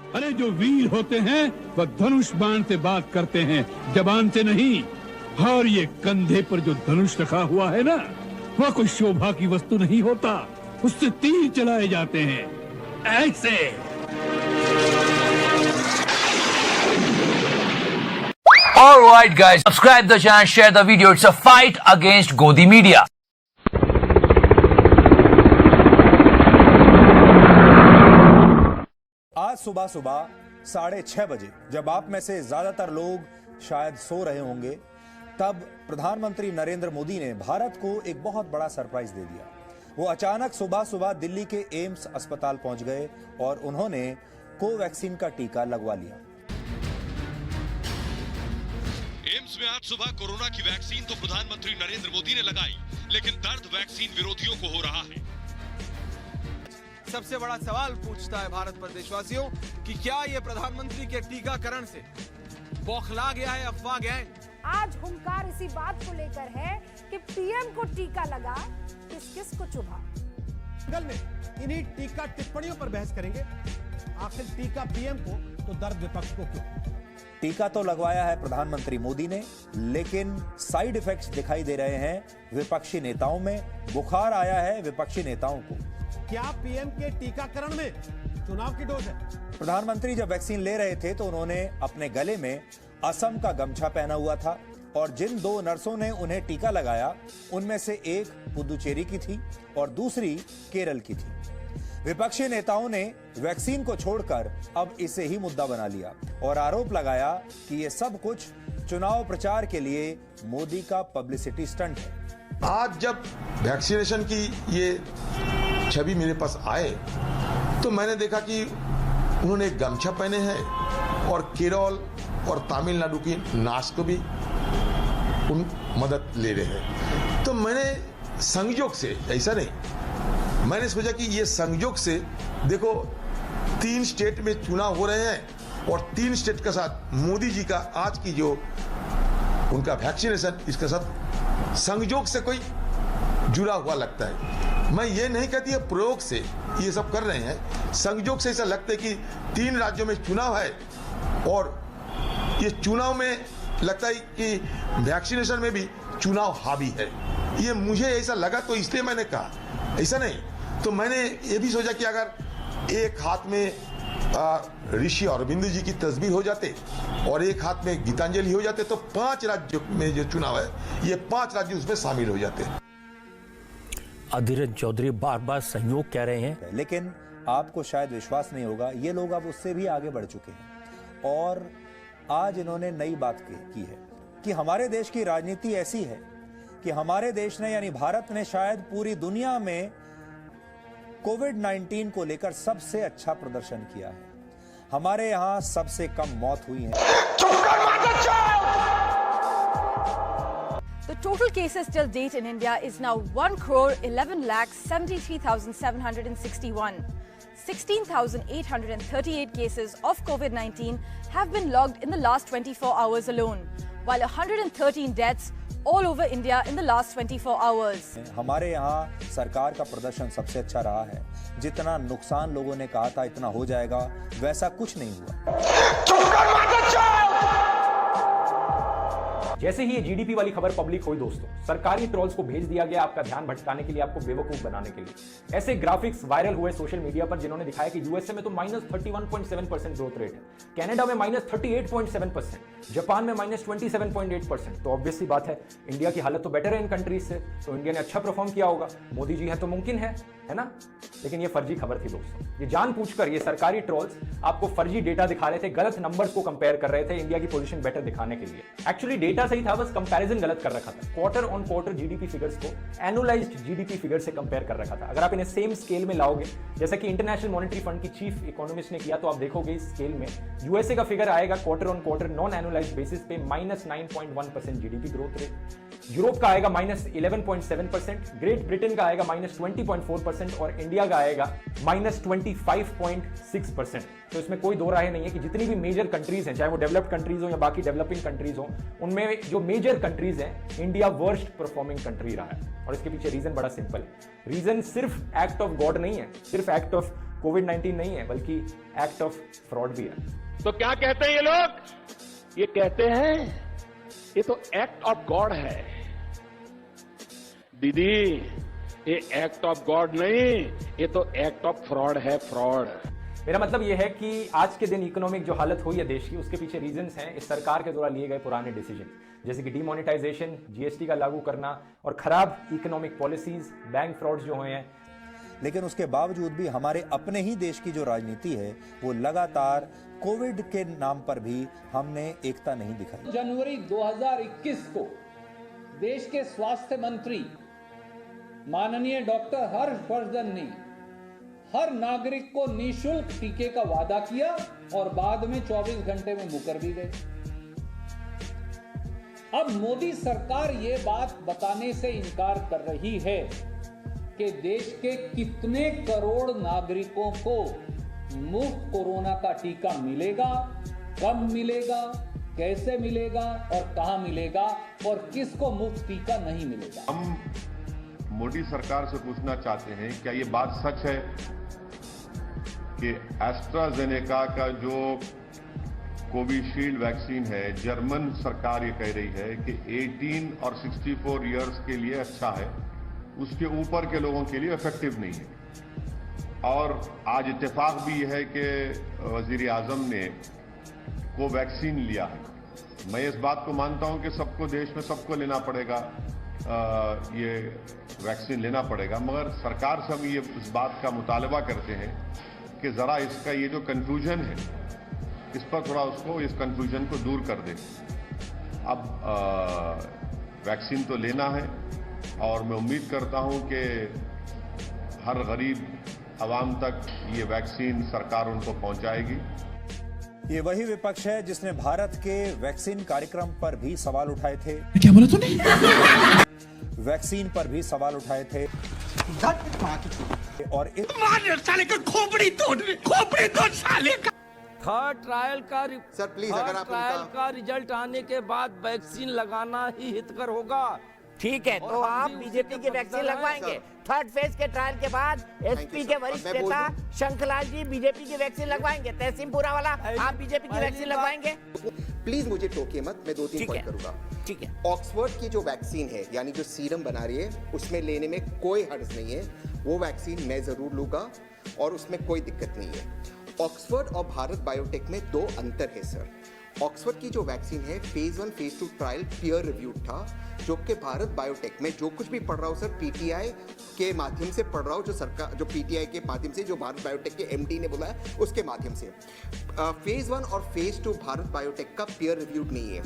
अरे जो वीर होते हैं वह धनुष बाण से बात करते हैं, जबान से नहीं। और ये कंधे पर जो धनुष रखा हुआ है ना, वह कोई शोभा की वस्तु नहीं होता, उससे तीर चलाए जाते हैं ऐसे। All right, guys, subscribe the channel, share the video. It's a fight against Godi Media. आज सुबह 6:30 बजे, जब आप में से ज्यादातर लोग शायद सो रहे होंगे, तब प्रधानमंत्री नरेंद्र मोदी ने भारत को एक बहुत बड़ा सरप्राइज दे दिया। वो अचानक सुबह दिल्ली के एम्स अस्पताल पहुंच गए और उन्होंने कोवैक्सीन का टीका लगवा लिया। एम्स में आज सुबह कोरोना की वैक्सीन तो प्रधानमंत्री नरेंद्र मोदी ने लगाई, लेकिन दर्द वैक्सीन विरोधियों को हो रहा है। सबसे बड़ा सवाल पूछता है भारत पर देशवासियों कि क्या ये प्रधानमंत्री के टीकाकरण से बौखला गया है अफवाह गैंग? आज हुंकार इसी बात को लेकर है कि पीएम को टीका लगा, किस को चुभा। कल में इन्हीं टीका टिप्पणियों पर बहस करेंगे। आखिर टीका पीएम को तो दर्द विपक्ष को क्यों? टीका तो लगवाया है प्रधानमंत्री मोदी ने, लेकिन साइड इफेक्ट्स दिखाई दे रहे हैं विपक्षी नेताओं में। बुखार आया है विपक्षी नेताओं को। क्या पीएम के टीकाकरण में चुनाव की डोज है? प्रधानमंत्री जब वैक्सीन ले रहे थे तो उन्होंने अपने गले में असम का गमछा पहना हुआ था और जिन 2 नर्सों ने उन्हें टीका लगाया, उनमें से एक पुदुचेरी की थी और दूसरी केरल की थी। विपक्षी नेताओं ने वैक्सीन को छोड़कर अब इसे ही मुद्दा बना लिया और आरोप लगाया कि ये सब कुछ चुनाव प्रचार के लिए मोदी का पब्लिसिटी स्टंट है। आज जब वैक्सीनेशन की ये छवि मेरे पास आए तो मैंने देखा कि उन्होंने एक गमछा पहने हैं और केरल और तमिलनाडु की नाच को भी उन मदद ले रहे हैं। तो मैंने संयोग से, ऐसा नहीं, मैंने सोचा कि ये संयोग से देखो 3 स्टेट में चुनाव हो रहे हैं और 3 स्टेट के साथ मोदी जी का आज की जो उनका वैक्सीनेशन, इसके साथ संयोग से कोई जुड़ा हुआ लगता है। मैं ये नहीं कहती है प्रयोग से ये सब कर रहे हैं, संयोग से ऐसा लगता है कि 3 राज्यों में चुनाव है और ये चुनाव में लगता है कि वैक्सीनेशन में भी चुनाव हावी है। ये मुझे ऐसा लगा तो इसलिए मैंने कहा, ऐसा नहीं तो मैंने ये भी सोचा कि अगर एक हाथ में ऋषि अरविंद जी की तस्वीर हो जाते और एक हाथ में गीतांजलि हो जाते तो 5 राज्यों में जो चुनाव है, ये 5 राज्य उसमें शामिल हो जाते। अधीर चौधरी बार बार सहयोग कह रहे हैं, लेकिन आपको शायद विश्वास नहीं होगा, ये लोग अब उससे भी आगे बढ़ चुके हैं और आज इन्होंने नई बात की है कि हमारे देश की राजनीति ऐसी है कि हमारे देश ने, यानी भारत ने, शायद पूरी दुनिया में कोविड-19 को लेकर सबसे अच्छा प्रदर्शन किया है। हमारे यहां सबसे कम मौत हुई है। The total cases till date in India is now 1,11,73,761. 16,838 cases of COVID-19 have been logged in the last 24 hours alone, while 113 deaths all over India in the last 24 hours. हमारे यहाँ सरकार का प्रदर्शन सबसे अच्छा रहा है। जितना नुकसान लोगों ने कहा था इतना हो जाएगा, वैसा कुछ नहीं हुआ। जैसे ही ये जीडीपी वाली खबर पब्लिक हुई दोस्तों, सरकारी ट्रोल्स को भेज दिया गया आपका ध्यान भटकाने के लिए, आपको बेवकूफ बनाने के लिए। ऐसे ग्राफिक्स वायरल हुए सोशल मीडिया पर जिन्होंने दिखाया कि यूएसए में तो -31.7% ग्रोथ रेट है, कनाडा में -38.7%, जापान में -27.8%। तो ऑब्वियसली बात है इंडिया की हालत तो बेटर है इन कंट्रीज से, तो इंडिया ने अच्छा परफॉर्म किया होगा। मोदी जी है तो मुमकिन है ना? लेकिन ये फर्जी खबर थी दोस्तों। ये जानबूझकर ये सरकारी ट्रोल्स आपको फर्जी डेटा दिखा रहे थे, गलत नंबर्स को कंपेयर कर रहे थे इंडिया की पोजीशन बेटर दिखाने के लिए। एक्चुअली डेटा सही था, बस कंपैरिजन गलत कर रखा था। Quarter on quarter GDP figures को एनुअलाइज्ड जीडीपी फिगर से कंपेयर कर रखा था। अगर आप इन्हें सेम स्केल में लाओगे, जैसा कि इंटरनेशनल मॉनेटरी फंड की चीफ इकोनॉमिस्ट ने किया, तो आप देखोगे इस स्केल में यूएसए का फिगर आएगा quarter on quarter non annualised basis पे -9.1% जीडीपी ग्रोथ रेट, यूरोप का आएगा -11.7%, ग्रेट ब्रिटेन का आएगा -20.4% और इंडिया का आएगा -25.6%। तो इसमें कोई दो राय नहीं है कि जितनी भी मेजर कंट्रीज हैं, चाहे वो डेवलप्ड कंट्रीज हो या बाकी डेवलपिंग कंट्रीज हो, उनमें जो मेजर कंट्रीज हैं, इंडिया वर्स्ट परफॉर्मिंग कंट्री रहा है। और इसके पीछे रीजन बड़ा सिंपल है। रीजन सिर्फ एक्ट ऑफ गॉड नहीं है, सिर्फ एक्ट ऑफ कोविड-19 नहीं है बल्कि एक्ट ऑफ फ्रॉड भी है। तो क्या कहते हैं ये लोग? ये कहते हैं ये तो एक्ट ऑफ गॉड है। दीदी, ये एक्ट ऑफ गॉड नहीं, ये तो एक्ट ऑफ फ्रॉड है, फ्रॉड। मेरा मतलब यह है कि आज के दिन इकोनॉमिक जो हालत हुई है देश की, उसके पीछे रीजंस हैं इस सरकार के द्वारा लिए गए पुराने डिसीजन, जैसे कि डिमोनेटाइजेशन, जीएसटी का लागू करना और खराब इकोनॉमिक पॉलिसीज, बैंक फ्रॉड्स जो हुए हैं। लेकिन उसके बावजूद भी हमारे अपने ही देश की जो राजनीति है वो लगातार कोविड के नाम पर भी हमने एकता नहीं दिखाई। जनवरी 2021 को देश के स्वास्थ्य मंत्री माननीय डॉक्टर हर्षवर्धन ने हर नागरिक को निःशुल्क टीके का वादा किया और बाद में 24 घंटे में मुकर भी गए। अब मोदी सरकार ये बात बताने से इनकार कर रही है कि देश के कितने करोड़ नागरिकों को मुफ्त कोरोना का टीका मिलेगा, कब मिलेगा, कैसे मिलेगा और कहां मिलेगा और किसको मुफ्त टीका नहीं मिलेगा। हम मोदी सरकार से पूछना चाहते हैं, क्या ये बात सच है कि एस्ट्राजेनेका का जो कोविशील्ड वैक्सीन है, जर्मन सरकार ये कह रही है कि 18 और 64 इयर्स के लिए अच्छा है, उसके ऊपर के लोगों के लिए इफेक्टिव नहीं है। और आज इत्तेफाक भी है कि वजीर आजम ने कोवैक्सीन लिया है। मैं इस बात को मानता हूं कि सबको, देश में सबको लेना पड़ेगा, ये वैक्सीन लेना पड़ेगा, मगर सरकार से हम ये इस बात का मुतालबा करते हैं कि ज़रा इसका ये जो कन्फ्यूजन है, इस पर थोड़ा उसको, इस कन्फ्यूजन को दूर कर दें। अब वैक्सीन तो लेना है और मैं उम्मीद करता हूं कि हर गरीब आवाम तक ये वैक्सीन सरकार उनको पहुंचाएगी। ये वही विपक्ष है जिसने भारत के वैक्सीन कार्यक्रम पर भी सवाल उठाए थे। क्या बोला तूने? वैक्सीन पर भी सवाल उठाए थे और साले का खोपड़ी तोड़ साले का। थर्ड ट्रायल का सर प्लीज, अगर आप ट्रायल का रिजल्ट आने के बाद वैक्सीन लगाना ही हितकर होगा। ठीक है, तो आप बीजेपी की वैक्सीन लगवाएंगे। थर्ड फेज के ट्रायल के बाद एसपी के वरिष्ठ नेता शंखलाल जी बीजेपी की वैक्सीन लगवाएंगे। तहसीमपुरा वाला, आप बीजेपी की वैक्सीन लगवाएंगे? प्लीज मुझे टोकिए मत, मैं 2-3 पॉइंट करूंगा। ठीक है। ऑक्सफोर्ड की जो वैक्सीन है, यानी जो सीरम बना रही है, उसमें लेने में कोई हर्ज नहीं है। वो वैक्सीन मैं जरूर लूंगा और उसमें कोई दिक्कत नहीं है। ऑक्सफोर्ड और भारत बायोटेक में 2 अंतर है सर। ऑक्सफोर्ड की जो वैक्सीन है, phase 1 phase 2 trial peer reviewed था, जो कि भारत बायोटेक में जो कुछ भी पढ़ रहा हूँ सर, पीटीआई के माध्यम से पढ़ रहा हूँ, जो सरकार, जो पीटीआई के माध्यम से, जो भारत बायोटेक के एमडी ने बोला है, उसके माध्यम से। फेज 1 और फेज 2 भारत बायोटेक का पीयर रिव्यूड नहीं है।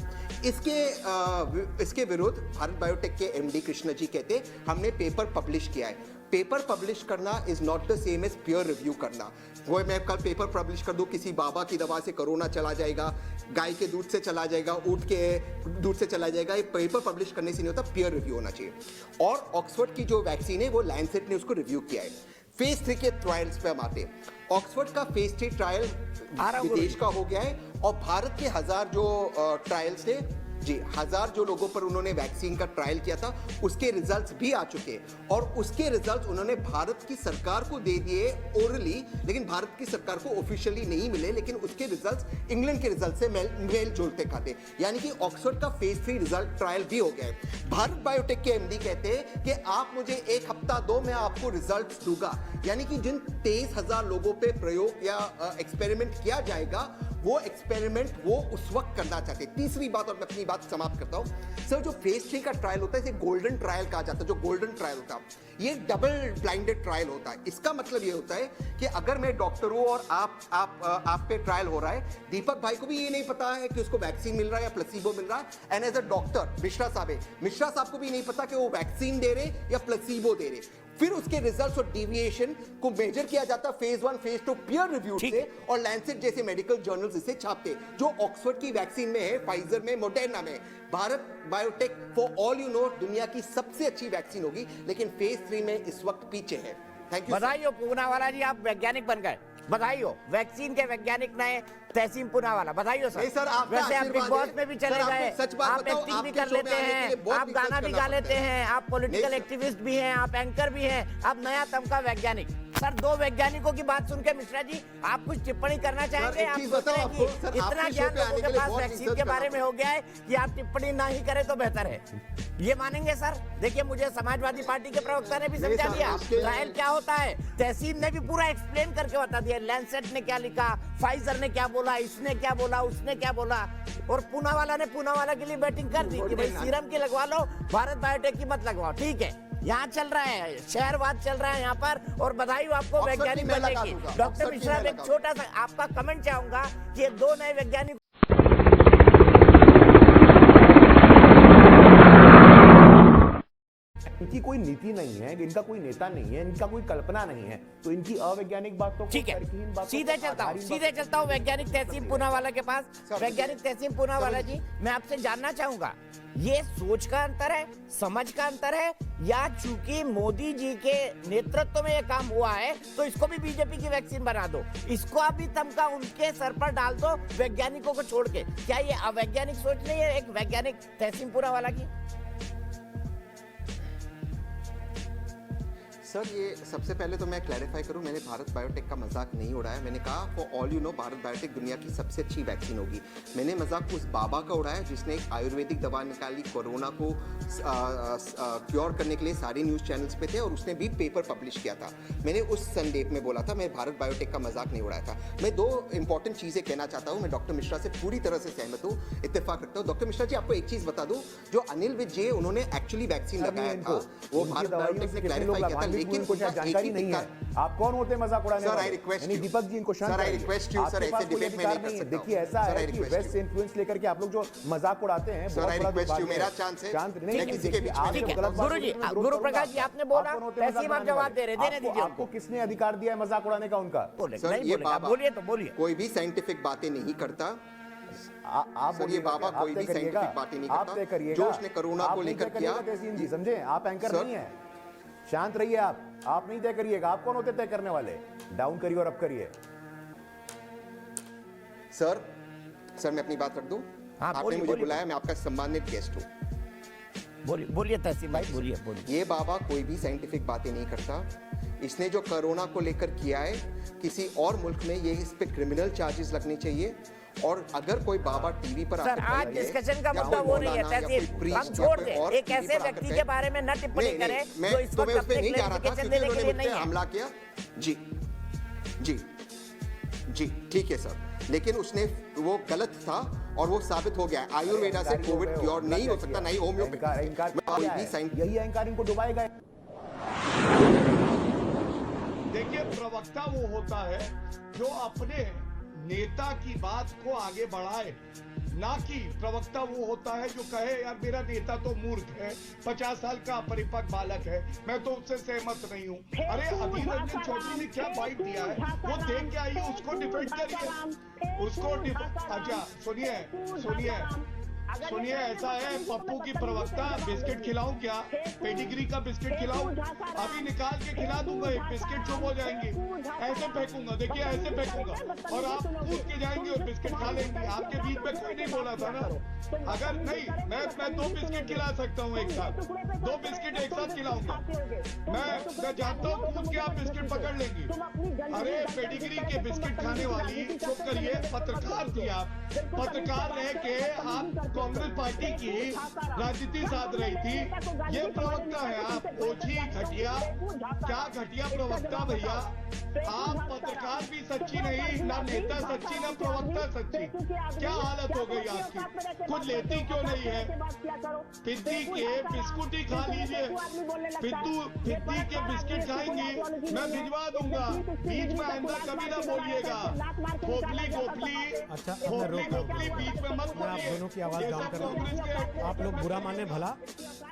इसके विरुद्ध भारत बायोटेक के एमडी कृष्ण जी कहते, हमने पेपर पब्लिश किया है। पेपर पब्लिश करना is not the same as peer review करना। वो मैं कल पेपर पब्लिश कर दूं, किसी बाबा की दवा से कोरोना चला जाएगा, गाय के दूध से चला जाएगा, ऊंट के दूध से चला जाएगा, ये पेपर पब्लिश करने से नहीं होता, पीयर रिव्यू होना चाहिए। और ऑक्सफोर्ड की जो वैक्सीन है, वो लैंसेट ने उसको रिव्यू किया है। फेज 3 के ट्रायल्स पे हम आते हैं। ऑक्सफोर्ड का फेज 3 ट्रायल विदेश का हो गया है और भारत के 1000 जो ट्रायल्स थे, जी 1000 जो लोगों पर उन्होंने वैक्सीन का ट्रायल किया था, उसके रिजल्ट्स भी आ चुके हैं और उसके रिजल्ट्स उन्होंने भारत की सरकार को दे दिए ओरली, लेकिन भारत की सरकार को ऑफिशियली नहीं मिले, लेकिन उसके रिजल्ट्स इंग्लैंड के रिजल्ट से मेल जोलते खाते, यानी कि ऑक्सफोर्ड का फेज 3 रिजल्ट ट्रायल भी हो गया है। भारत बायोटेक के एमडी कहते हैं कि आप मुझे 1 हफ्ता दो, मैं आपको रिजल्ट दूंगा, यानी कि जिन 23,000 लोगों पे प्रयोग या एक्सपेरिमेंट किया जाएगा, वो एक्सपेरिमेंट वो उस वक्त करना चाहते। तीसरी बात, और मैं अपनी बात समाप्त करता हूं सर, जो फेज 3 का ट्रायल होता है, इसे गोल्डन ट्रायल कहा जाता है। जो गोल्डन ट्रायल होता है, ये डबल ब्लाइंडेड ट्रायल होता है। इसका मतलब ये होता है कि अगर मैं डॉक्टर हूं और आप पे ट्रायल हो रहा है, दीपक भाई को भी ये नहीं पता है कि उसको वैक्सीन मिल रहा है या प्लेसिबो मिल रहा है, and as a doctor Mishra साहब है, मिश्रा साहब को भी नहीं पता कि वो वैक्सीन दे रहे या प्लेसिबो दे रहे। फिर उसके रिजल्ट्स और डेविएशन को मेजर किया जाता है फेज 1 फेज 2 पीयर रिव्यू से, और लैंसेट जैसे मेडिकल जर्नल्स इसे छापते, जो ऑक्सफोर्ड की वैक्सीन में है, फाइजर में, मोडेर्ना में। Bharat biotech for all you know दुनिया की सबसे अच्छी वैक्सीन होगी, लेकिन फेज 3 में इस वक्त पीछे है। Thank you. बधाई हो पूनावाला जी, आप वैज्ञानिक बन गए। बधाई हो, वैक्सीन के वैज्ञानिक नए तहसीम पूनावाला, बधाई हो सर। सर वैसे आप बिग बॉस में भी चले गए, आप एक्टिंग भी कर लेते हैं, आप गाना भी गा लेते हैं, आप पॉलिटिकल एक्टिविस्ट भी हैं, आप एंकर भी हैं, आप नया तमका वैज्ञानिक। सर 2 वैज्ञानिकों की बात सुन के मिश्रा जी आप कुछ टिप्पणी करना चाहेंगे? आप सोच रहे हैं कि इतना ज्ञान लोगों के पास वैक्सीन के बारे में हो गया है कि आप टिप्पणी ना ही करें तो बेहतर है, ये मानेंगे सर? देखिए मुझे समाजवादी पार्टी के प्रवक्ता ने भी समझा दिया ट्रायल क्या होता है, तहसीन ने भी पूरा एक्सप्लेन करके बता दिया, लैंसेट ने क्या लिखा, फाइजर ने क्या बोला, इसने क्या बोला, उसने क्या बोला, और पूनावाला ने पूनावाला के लिए बैटिंग कर दी कि भाई सीरम की लगवा लो, भारत बायोटेक की मत लगवाओ। ठीक है, यहाँ चल रहा है शहरवाद चल रहा है यहाँ पर, और बधाई हो आपको वैज्ञानिक बनने की। डॉक्टर मिश्रा एक छोटा सा आपका कमेंट चाहूंगा कि 2 नए वैज्ञानिक इनकी कोई नीति नहीं है, इनका कोई नेता नहीं है, इनका कोई कल्पना नहीं है, तो इनकी अवैज्ञानिक बातों को, ठीक है, सीधे चलता हूँ वैज्ञानिक तहसीन पूनावाला के पास। वैज्ञानिक तहसीन पूनावाला जी, मैं आपसे जानना चाहूंगा, ये सोच का अंतर है, समझ का अंतर है, या चूंकि मोदी जी के नेतृत्व में ये काम हुआ है तो इसको भी बीजेपी की वैक्सीन बना दो, इसको अभी तमका उनके सर पर डाल दो वैज्ञानिकों को छोड़ के? क्या ये अवैज्ञानिक सोच नहीं है एक वैज्ञानिक तहसीन पूनावाला की? सर ये सबसे पहले तो मैं क्लैरिफाई करूं, मैंने भारत बायोटेक का मजाक नहीं उड़ाया। मैंने कहा for all you know Bharat biotech दुनिया की सबसे अच्छी वैक्सीन होगी। मैंने मजाक उस बाबा का उड़ाया जिसने एक आयुर्वेदिक दवा निकाली, कोरोना को क्योर करने के लिए सारे न्यूज़ चैनल्स पे थे और उसने भी पेपर पब्लिश किया था। मैंने उस संदेश में बोला था, मैं भारत बायोटेक का मजाक नहीं उड़ाया था। मैं 2 इंपॉर्टेंट चीज़ें कहना चाहता हूँ। मैं डॉक्टर मिश्रा से पूरी तरह से सहमत हूँ, इत्तेफाक रखता हूँ। डॉक्टर मिश्रा जी आपको एक चीज़ बता दूँ, जो अनिल विजय उन्होंने एक्चुअली वैक्सीन लगाया था वो भारत बायोटेक ने क्लैरिफाई किया था, लेकिन जानकारी नहीं है। आप कौन होते हैं मजाक उड़ाने वाले? दीपक जी इनको शांत करिए। सर ऐसे डिबेट में नहीं कर सकता। देखिए ऐसा है कि वेस्ट से इन्फ्लुएंस लेकर के आप लोग जो मजाक उड़ाते हैं, सर आई रिक्वेस्ट यू, मेरा चांस है, शांत नहीं किसी के बीच में नहीं। गुरु प्रकाश जी आपने बोला, तहसीन आप जवाब दे रहे, देने दीजिए। आपको किसने अधिकार दिया है मजाक उड़ाने का उनका? सर ये बाबा बोलिए तो बोलिए, कोई भी साइंटिफिक बातें नहीं करता। आप ये बाबा कोई भी साइंटिफिक बातें नहीं करता। जो उसने कोरोना को लेकर किया, तहसीन जी समझे, आप एंकर नहीं है, शांत रहिए। आप नहीं तय करिएगा। आप कौन होते तय करने वाले? डाउन करिए और अप करिए। सर मैं अपनी बात रख दूं? आपने मुझे बुलाया, मैं आपका सम्मानित गेस्ट हूं। बोलिए तहसीन भाई, बोलिए। ये बाबा कोई भी साइंटिफिक बातें नहीं करता। इसने जो कोरोना को लेकर किया है, किसी और मुल्क में ये इस पे क्रिमिनल चार्जेस लगने चाहिए। और अगर कोई बाबा टीवी पर सर आज डिस्कशन का मुद्दा वो नहीं है तहसीन, हम छोड़ दें। एक ऐसे व्यक्ति के बारे में न टिप्पणी करें जो इस वक्त अपने क्लेरिफिकेशन देने के लिए नहीं है। हमला किया जी ठीक है सर, लेकिन उसने वो गलत था और वो साबित हो गया। आयुर्वेदा से कोविड क्योर नहीं हो सकता, नहीं होम्योपैथी। यही अहंकार इनको डुबाएगा। देखिए प्रवक्ता वो होता है जो अपने नेता की बात को आगे बढ़ाए, ना कि प्रवक्ता वो होता है जो कहे यार मेरा नेता तो मूर्ख है, 50 साल का अपरिपक्व बालक है, मैं तो उससे सहमत नहीं हूँ। अरे अधीर रंजन चौधरी ने क्या बाइट दिया है वो देख के आइए, उसको डिफेंड करिए, उसको अच्छा सुनिए ऐसा है पप्पू की प्रवक्ता, बिस्किट खिलाऊं क्या? पेडिग्री का बिस्किट खिलाऊं? अभी निकाल के खिला दूंगा, एक बिस्किट चुप हो जाएंगे, ऐसे फेंकूंगा, देखिए ऐसे फेंकूंगा और आप कूद के जाएंगे और बिस्किट खा लेंगे। आपके बीच में कोई नहीं बोला था ना। अगर नहीं मैं 2 बिस्किट खिला सकता हूँ एक साथ, 2 बिस्किट एक साथ खिलाऊंगा। मैं जानता हूँ कूद के आप बिस्किट पकड़ लेंगे। अरे पेडिग्री के बिस्किट खाने वाली, चुप करिए, पत्रकार थी आप, पत्रकार रह के आप कांग्रेस पार्टी की राजनीति साध रही थी। ये प्रवक्ता है आप, ओछी घटिया, क्या घटिया प्रवक्ता भैया। आप पत्रकार भी सच्ची नहीं, ना नेता सच्ची, ना प्रवक्ता सच्ची। क्या हालत हो गई आपकी? खुद लेती क्यों नहीं है? पिद्दी के बिस्कुट ही खा लीजिए, पिद्दी के बिस्किट खाएंगी, मैं भिजवा दूंगा। बीच में आइंदा कभी ना बोलिएगा, खोपली बीच में मत बोलिए। दोनों की आवाज डाउन कर रहा हूँ, आप लोग बुरा माने भला,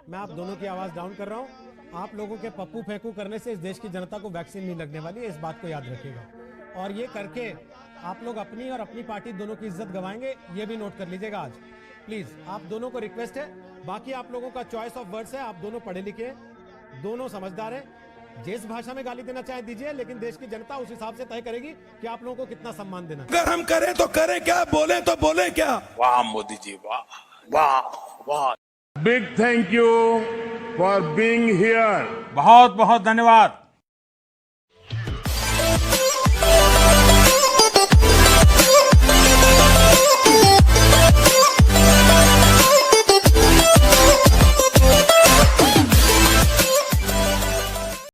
मैं आप दोनों की आवाज डाउन कर रहा हूँ। आप लोगों के पप्पू फेंकू करने से इस देश की जनता को वैक्सीन नहीं लगने वाली है, इस बात को याद रखिएगा। और ये करके आप लोग अपनी और अपनी पार्टी दोनों की इज्जत गंवाएंगे, ये भी नोट कर लीजिएगा आज प्लीज। आप दोनों को रिक्वेस्ट है, बाकी आप लोगों का चॉइस ऑफ वर्ड्स है, आप दोनों पढ़े लिखे, दोनों समझदार है, जिस भाषा में गाली देना चाहे दीजिए, लेकिन देश की जनता उस हिसाब से तय करेगी कि आप लोगों को कितना सम्मान देना। अगर हम करें तो करें क्या, बोले तो बोले क्या। वाह मोदी जी, वाह वाह वाह। Big thank you for being here. बहुत बहुत धन्यवाद।